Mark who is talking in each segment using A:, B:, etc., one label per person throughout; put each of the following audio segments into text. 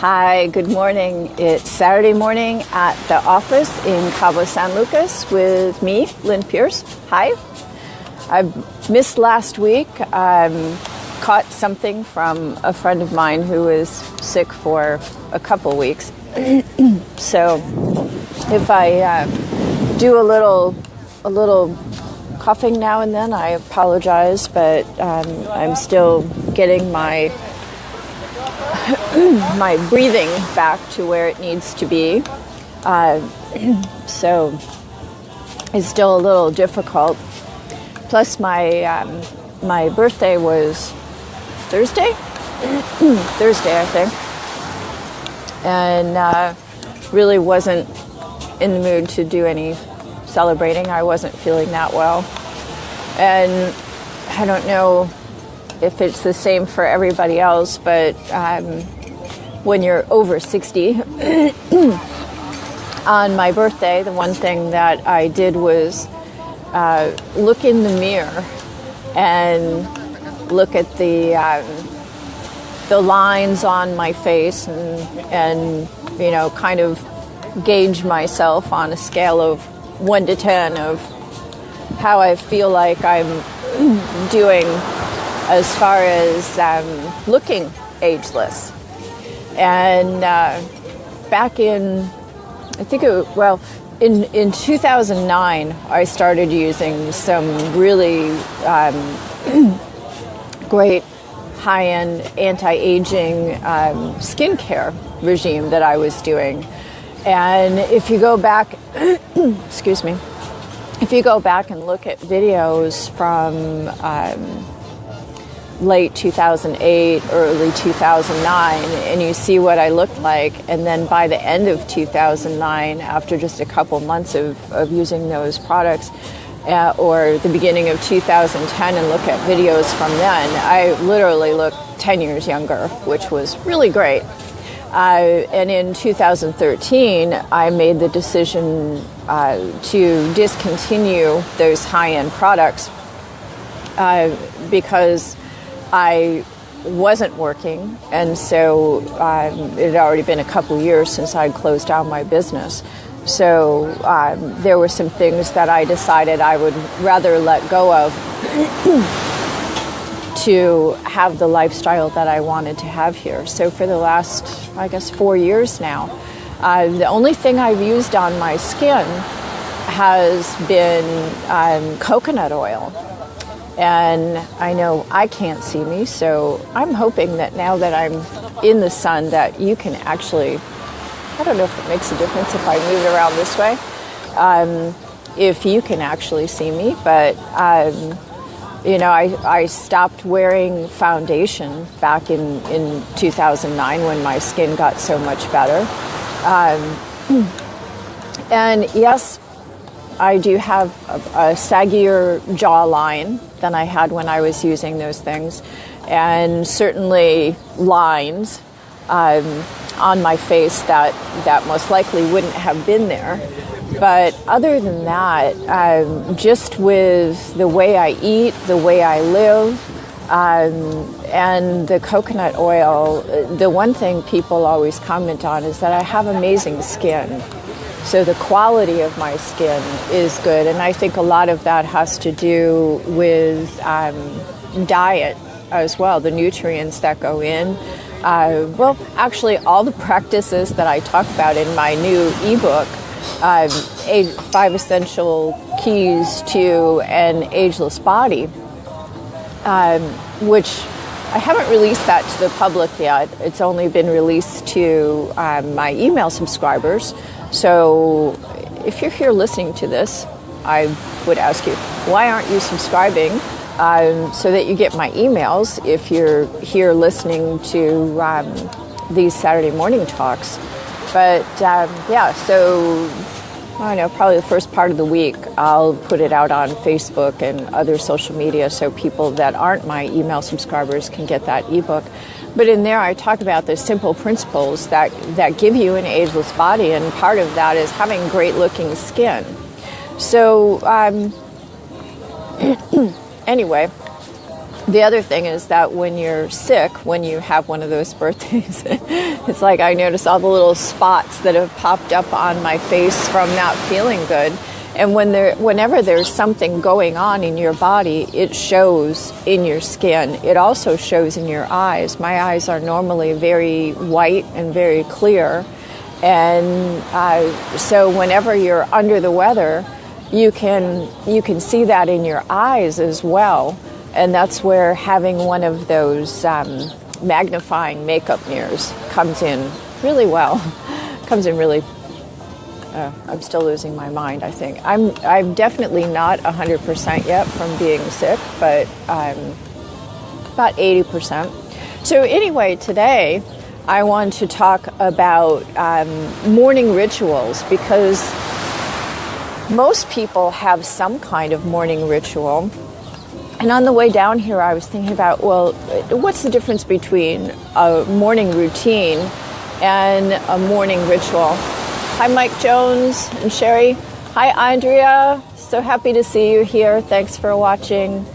A: Hi, good morning. It's Saturday morning at the office in Cabo San Lucas with me, Lynn Pierce. Hi. I missed last week. Caught something from a friend of mine who was sick for a couple weeks. So if I do a little coughing now and then, I apologize, but I'm still getting my breathing back to where it needs to be. So it's still a little difficult. Plus my birthday was Thursday, I think. And really wasn't in the mood to do any celebrating. I wasn't feeling that well. And I don't know if it's the same for everybody else, but when you're over 60, on my birthday, the one thing that I did was look in the mirror and look at the lines on my face and you know, kind of gauge myself on a scale of 1 to 10 of how I feel like I'm doing as far as looking ageless. And back in, I think in 2009, I started using some really great high-end anti-aging skincare regime that I was doing. And if you go back, excuse me, if you go back and look at videos from late 2008, early 2009, and you see what I looked like, and then by the end of 2009, after just a couple months of using those products, or the beginning of 2010, and look at videos from then, I literally looked 10 years younger, which was really great. And in 2013, I made the decision to discontinue those high-end products because I wasn't working, and so it had already been a couple years since I'd closed down my business. So there were some things that I decided I would rather let go of to have the lifestyle that I wanted to have here. So for the last, I guess, 4 years now, the only thing I've used on my skin has been coconut oil. And I know I can't see me, so I'm hoping that now that I'm in the sun that you can actually, I don't know if it makes a difference if I move it around this way, if you can actually see me, but you know, I stopped wearing foundation back in 2009 when my skin got so much better. And yes, I do have a saggier jawline than I had when I was using those things, and certainly lines on my face that most likely wouldn't have been there. But other than that, just with the way I eat, the way I live, and the coconut oil, the one thing people always comment on is that I have amazing skin. So the quality of my skin is good, and I think a lot of that has to do with diet as well, the nutrients that go in. Well, actually, all the practices that I talk about in my new ebook, 5 Essential Keys to an Ageless Body, which I haven't released that to the public yet. It's only been released to my email subscribers. So if you're here listening to this, I would ask you, why aren't you subscribing so that you get my emails if you're here listening to these Saturday morning talks? But yeah, so I don't know, probably the first part of the week, I'll put it out on Facebook and other social media so people that aren't my email subscribers can get that ebook. But in there, I talk about the simple principles that give you an ageless body, and part of that is having great-looking skin. So anyway, The other thing is that when you're sick, when you have one of those birthdays, it's like I notice all the little spots that have popped up on my face from not feeling good. And whenever there's something going on in your body, it shows in your skin. It also shows in your eyes. My eyes are normally very white and very clear. And so whenever you're under the weather, you can see that in your eyes as well. And that's where having one of those magnifying makeup mirrors comes in really well. Comes in really. I'm still losing my mind, I think. I'm definitely not 100% yet from being sick, but I'm about 80%. So anyway, today I want to talk about morning rituals, because most people have some kind of morning ritual. And on the way down here, I was thinking about, well, what's the difference between a morning routine and a morning ritual? Hi, Mike Jones and Sherry. Hi, Andrea. So happy to see you here. Thanks for watching.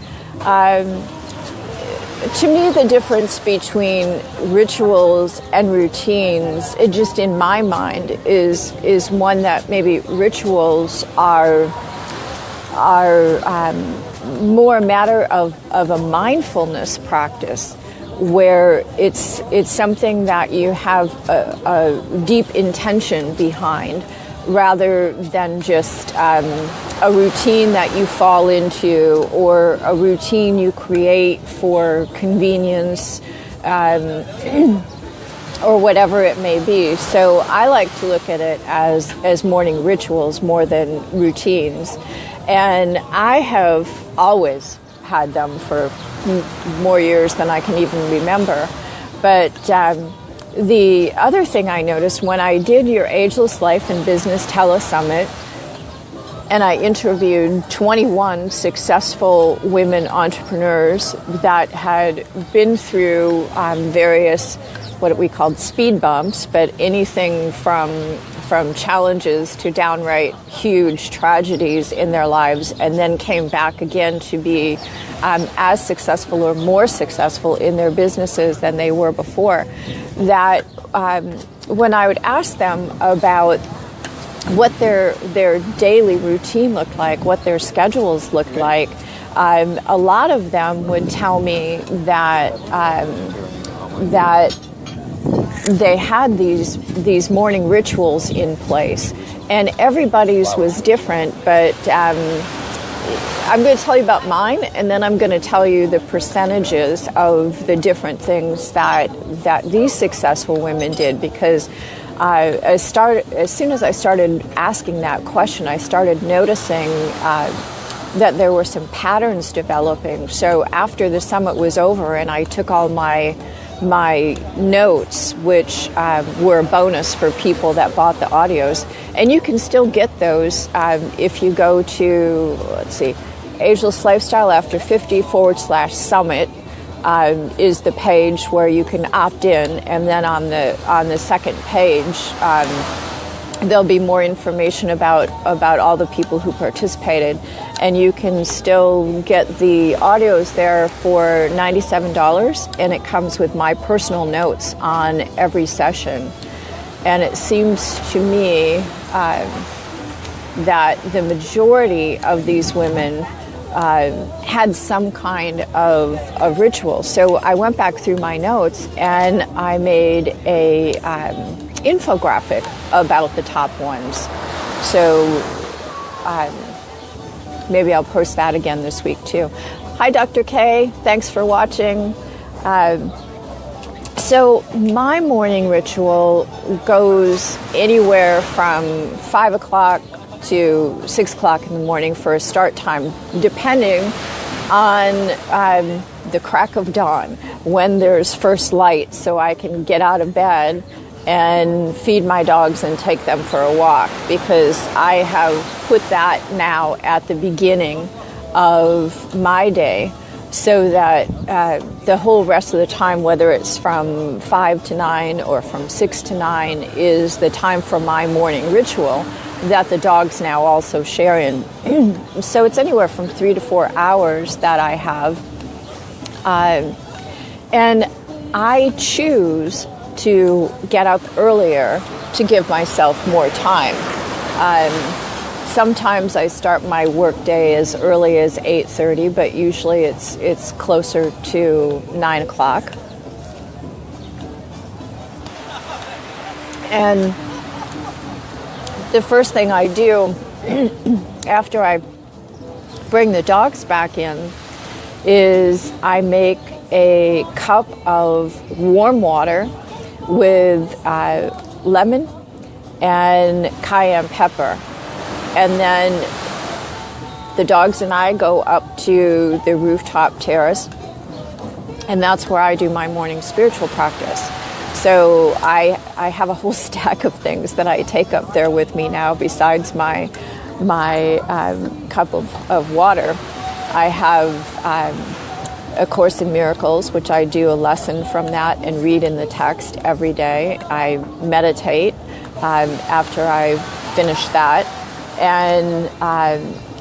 A: To me, the difference between rituals and routines, it just in my mind, is one that maybe rituals are more a matter of a mindfulness practice, where it's something that you have a deep intention behind, rather than just a routine that you fall into, or a routine you create for convenience, or whatever it may be. So I like to look at it as morning rituals more than routines. And I have always had them for more years than I can even remember. But the other thing I noticed when I did your Ageless Life and Business Telesummit, and I interviewed 21 successful women entrepreneurs that had been through various, what we called speed bumps, but anything from challenges to downright huge tragedies in their lives, and then came back again to be as successful or more successful in their businesses than they were before. That when I would ask them about what their daily routine looked like, what their schedules looked like, a lot of them would tell me that they had these morning rituals in place, and everybody's was different. But I'm going to tell you about mine, and then I'm going to tell you the percentages of the different things that these successful women did, because as soon as I started asking that question, I started noticing that there were some patterns developing. So after the summit was over and I took all my notes, which were a bonus for people that bought the audios, and you can still get those if you go to, let's see, Ageless Lifestyle After 50/summit is the page where you can opt in, and then on the second page there'll be more information about all the people who participated, and you can still get the audios there for $97, and it comes with my personal notes on every session. And it seems to me that the majority of these women had some kind of ritual. So I went back through my notes and I made a infographic about the top ones. So maybe I'll post that again this week too. Hi, Dr. K. Thanks for watching. So my morning ritual goes anywhere from 5 o'clock to 6 o'clock in the morning for a start time, depending on the crack of dawn, when there's first light, so I can get out of bed and feed my dogs and take them for a walk, because I have put that now at the beginning of my day, so that the whole rest of the time, whether it's from 5 to 9 or from 6 to 9, is the time for my morning ritual that the dogs now also share in. So it's anywhere from 3 to 4 hours that I have And I choose to get up earlier to give myself more time. Sometimes I start my work day as early as 8:30, but usually it's closer to 9 o'clock. And the first thing I do after I bring the dogs back in is I make a cup of warm water with lemon and cayenne pepper. And then the dogs and I go up to the rooftop terrace, and that's where I do my morning spiritual practice. So I have a whole stack of things that I take up there with me now besides my cup of water. I have A Course in Miracles, which I do a lesson from that and read in the text every day. I meditate after I finish that. And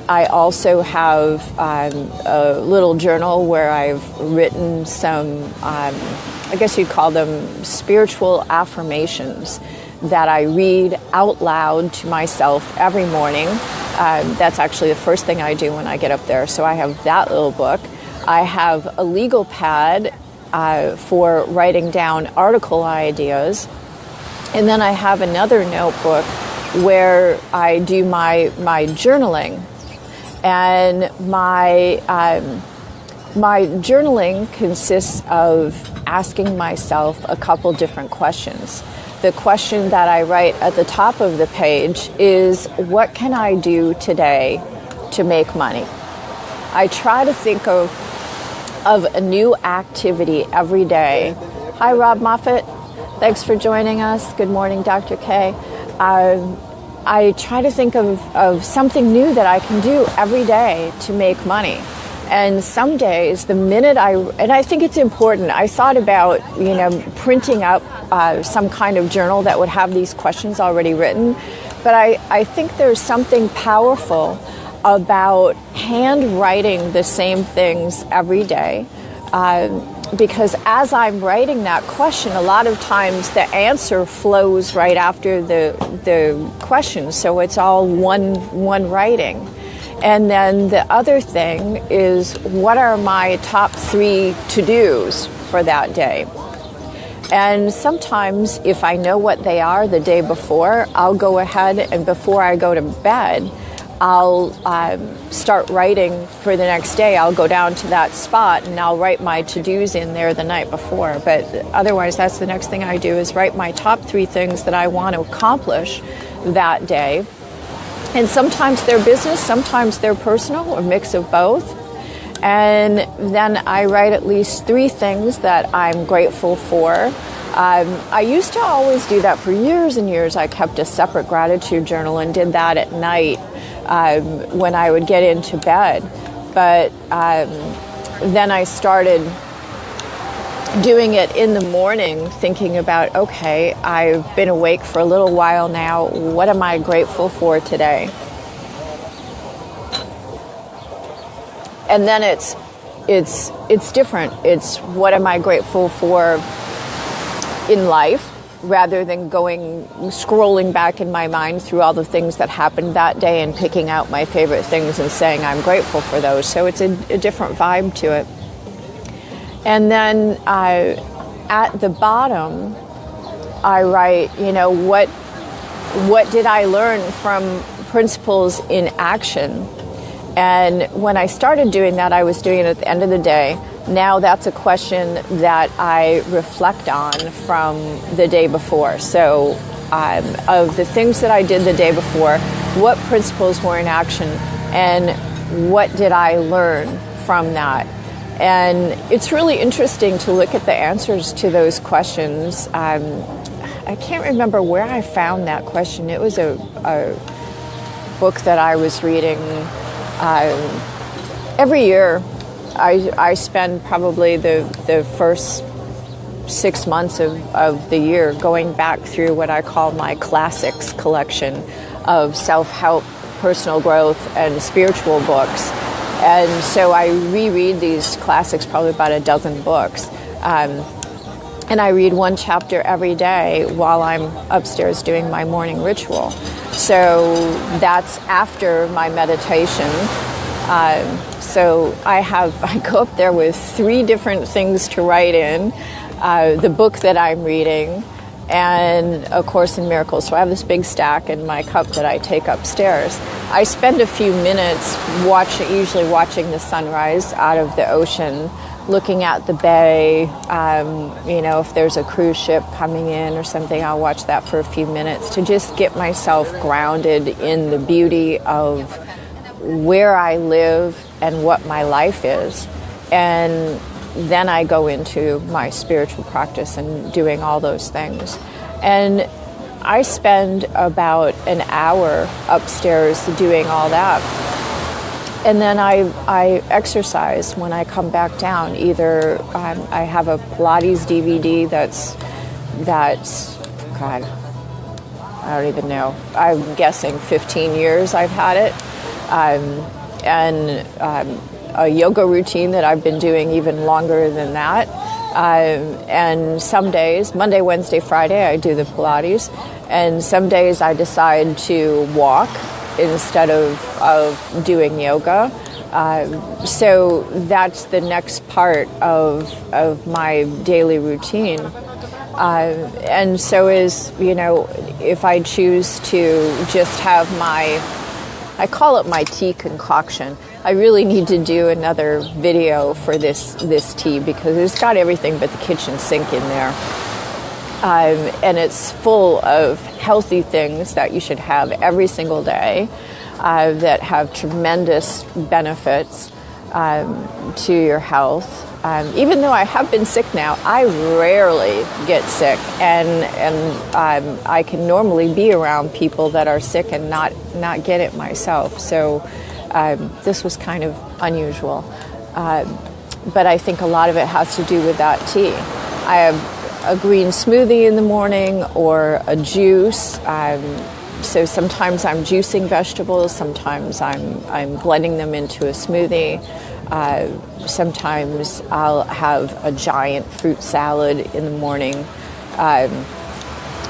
A: I also have a little journal where I've written some, I guess you'd call them spiritual affirmations that I read out loud to myself every morning. That's actually the first thing I do when I get up there. So I have that little book. I have a legal pad for writing down article ideas. And then I have another notebook where I do my journaling. And my journaling consists of asking myself a couple different questions. The question that I write at the top of the page is, what can I do today to make money? I try to think of a new activity every day. Hi, Rob Moffat. Thanks for joining us. Good morning, Dr. K. I try to think of something new that I can do every day to make money. And some days, and I think it's important, I thought about, printing up some kind of journal that would have these questions already written. But I think there's something powerful about handwriting the same things every day. Because as I'm writing that question, a lot of times the answer flows right after the question, so it's all one writing. And then the other thing is, what are my top 3 to-dos for that day? And sometimes if I know what they are the day before, I'll go ahead and before I go to bed, I'll start writing for the next day. I'll go down to that spot and I'll write my to-dos in there the night before. But otherwise, that's the next thing I do, is write my top 3 things that I want to accomplish that day. And sometimes they're business, sometimes they're personal, or a mix of both. And then I write at least 3 things that I'm grateful for. I used to always do that for years and years. I kept a separate gratitude journal and did that at night when I would get into bed. But then I started doing it in the morning, thinking about, okay, I've been awake for a little while now. What am I grateful for today? And then it's different. It's what am I grateful for in life, rather than scrolling back in my mind through all the things that happened that day and picking out my favorite things and saying I'm grateful for those. So it's a different vibe to it. And then at the bottom, I write, what did I learn from Principles in Action? And when I started doing that, I was doing it at the end of the day. Now that's a question that I reflect on from the day before. So of the things that I did the day before, what principles were in action and what did I learn from that? And it's really interesting to look at the answers to those questions. I can't remember where I found that question. It was a book that I was reading. Every year, I spend probably the first 6 months of the year going back through what I call my classics collection of self-help, personal growth, and spiritual books. And so I reread these classics, probably about a dozen books. And I read one chapter every day while I'm upstairs doing my morning ritual. So that's after my meditation. So I go up there with 3 different things to write in, the book that I'm reading, and A Course in Miracles. So I have this big stack in my cup that I take upstairs. I spend a few minutes usually watching the sunrise out of the ocean, looking at the bay. If there's a cruise ship coming in or something, I'll watch that for a few minutes to just get myself grounded in the beauty of where I live and what my life is. And then I go into my spiritual practice and doing all those things. And I spend about an hour upstairs doing all that. And then I exercise when I come back down. Either I have a Pilates DVD that's God, I don't even know. I'm guessing 15 years I've had it. And a yoga routine that I've been doing even longer than that. And some days, Monday, Wednesday, Friday, I do the Pilates. And some days I decide to walk instead of doing yoga. So that's the next part of my daily routine. And so if I choose to just have I call it my tea concoction. I really need to do another video for this tea because it's got everything but the kitchen sink in there. And it's full of healthy things that you should have every single day that have tremendous benefits to your health. Even though I have been sick now, I rarely get sick, and I can normally be around people that are sick and not get it myself. So this was kind of unusual. But I think a lot of it has to do with that tea. I have a green smoothie in the morning or a juice. So sometimes I'm juicing vegetables, sometimes I'm blending them into a smoothie. Sometimes I'll have a giant fruit salad in the morning.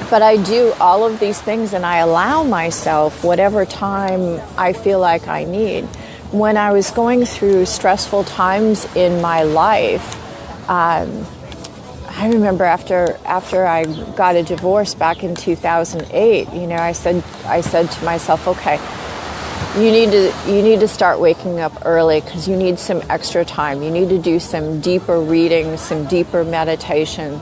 A: But I do all of these things and I allow myself whatever time I feel like I need. When I was going through stressful times in my life, I remember after I got a divorce back in 2008, I said to myself, okay, you need to start waking up early because you need some extra time. You need to do some deeper reading, some deeper meditation.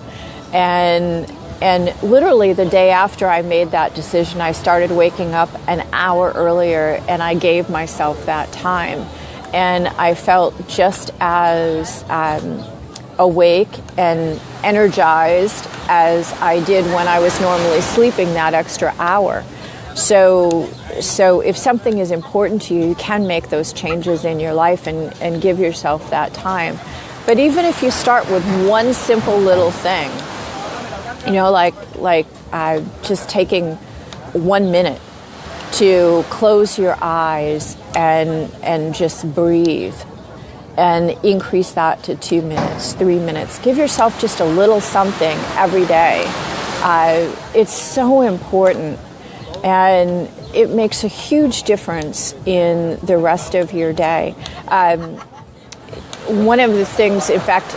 A: And literally the day after I made that decision, I started waking up an hour earlier and I gave myself that time. And I felt just as awake and energized as I did when I was normally sleeping that extra hour. So if something is important to you, you can make those changes in your life and give yourself that time. But even if you start with one simple little thing, like just taking 1 minute to close your eyes and just breathe, and increase that to 2 minutes, 3 minutes. Give yourself just a little something every day. It's so important, and it makes a huge difference in the rest of your day. One of the things, in fact,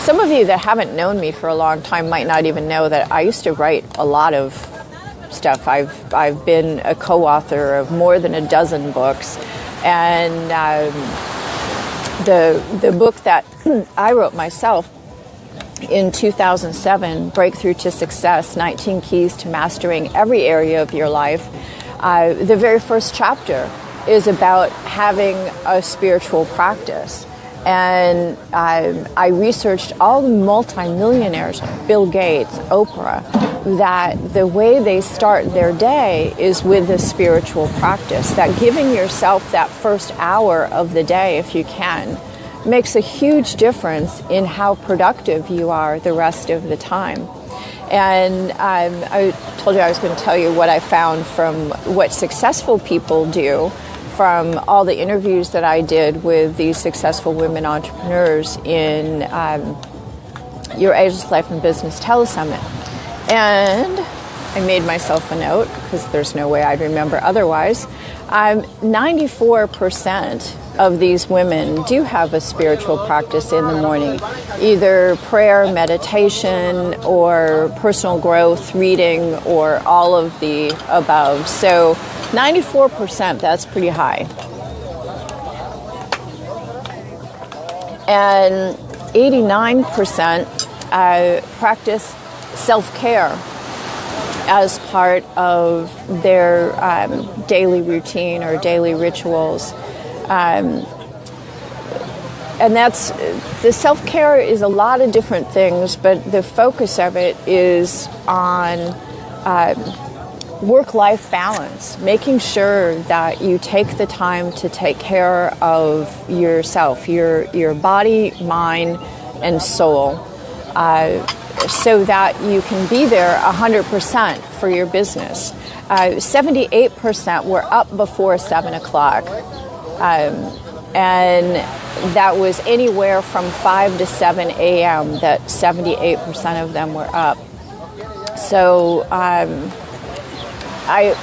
A: some of you that haven't known me for a long time might not even know that I used to write a lot of stuff. I've been a co-author of more than a dozen books, and the book that I wrote myself in 2007, Breakthrough to Success, 19 Keys to Mastering Every Area of Your Life, the very first chapter is about having a spiritual practice. And I researched all the multimillionaires, Bill Gates, Oprah, that the way they start their day is with a spiritual practice, that giving yourself that first hour of the day, if you can, makes a huge difference in how productive you are the rest of the time. And I told you I was going to tell you what I found from what successful people do from all the interviews that I did with these successful women entrepreneurs in your Ageless Life and Business Telesummit. And I made myself a note because there's no way I'd remember otherwise. 94% of these women do have a spiritual practice in the morning, either prayer, meditation, or personal growth, reading, or all of the above. So 94%, that's pretty high. And 89% practice self-care as part of their daily routine or daily rituals. And that's, the self-care is a lot of different things, but the focus of it is on work-life balance, making sure that you take the time to take care of yourself, your body, mind, and soul, so that you can be there 100% for your business. 78% were up before 7 o'clock. And that was anywhere from 5 to 7 a.m. that 78% of them were up. So I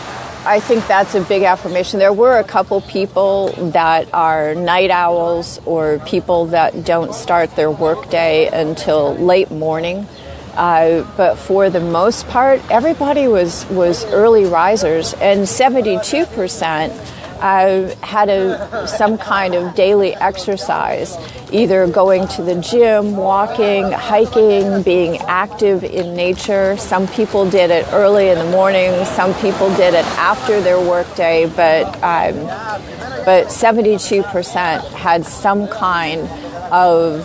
A: think that's a big affirmation. There were a couple people that are night owls or people that don't start their workday until late morning. But for the most part, everybody was early risers, and 72% had some kind of daily exercise, either going to the gym, walking, hiking, being active in nature. Some people did it early in the morning, some people did it after their workday, but 72% had some kind of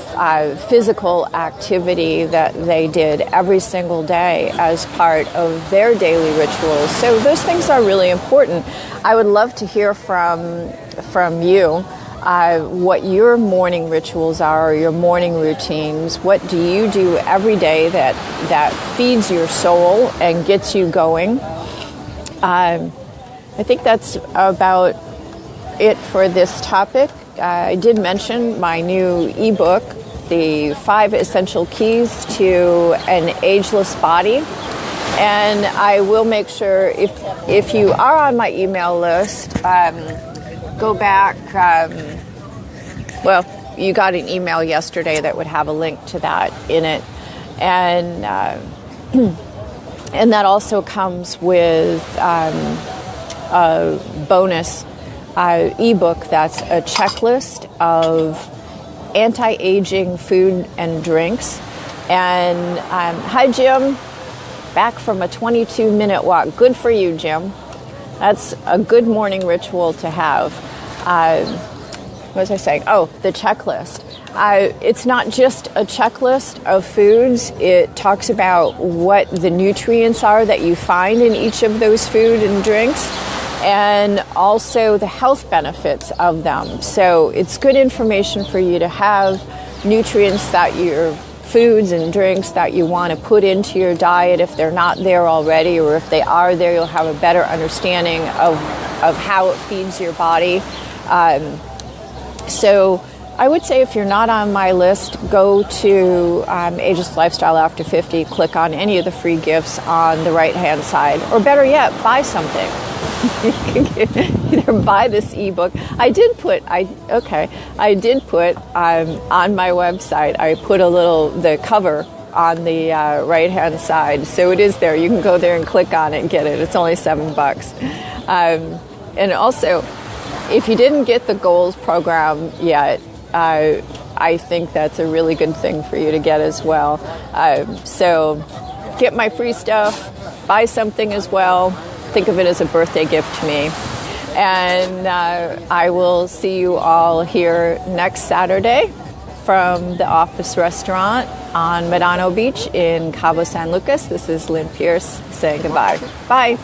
A: physical activity that they did every single day as part of their daily rituals. So those things are really important. I would love to hear from you what your morning rituals are, or your morning routines. What do you do every day that feeds your soul and gets you going? I think that's about it for this topic. I did mention my new ebook, The 5 Essential Keys to an Ageless Body. And I will make sure, if you are on my email list, go back. Well, you got an email yesterday that would have a link to that in it. And and that also comes with a bonus ebook that's a checklist of anti-aging food and drinks. And hi, Jim, back from a 22-minute walk. Good for you, Jim. That's a good morning ritual to have. What was I saying? Oh, the checklist. It's not just a checklist of foods. It talks about what the nutrients are that you find in each of those food and drinks, and also the health benefits of them. So it's good information for you to have, nutrients that your foods and drinks that you want to put into your diet if they're not there already, or if they are there, you'll have a better understanding of how it feeds your body. So I would say if you're not on my list, go to Ageless Lifestyle After 50, click on any of the free gifts on the right-hand side, or better yet, buy something. You can either buy this ebook. I did put on my website, I put the cover on the right-hand side, so it is there. You can go there and click on it and get it. It's only $7. And also, if you didn't get the Goals program yet, I think that's a really good thing for you to get as well. So get my free stuff, buy something as well. Think of it as a birthday gift to me. And I will see you all here next Saturday from the Office Restaurant on Medano Beach in Cabo San Lucas. This is Lynn Pierce saying goodbye. Bye.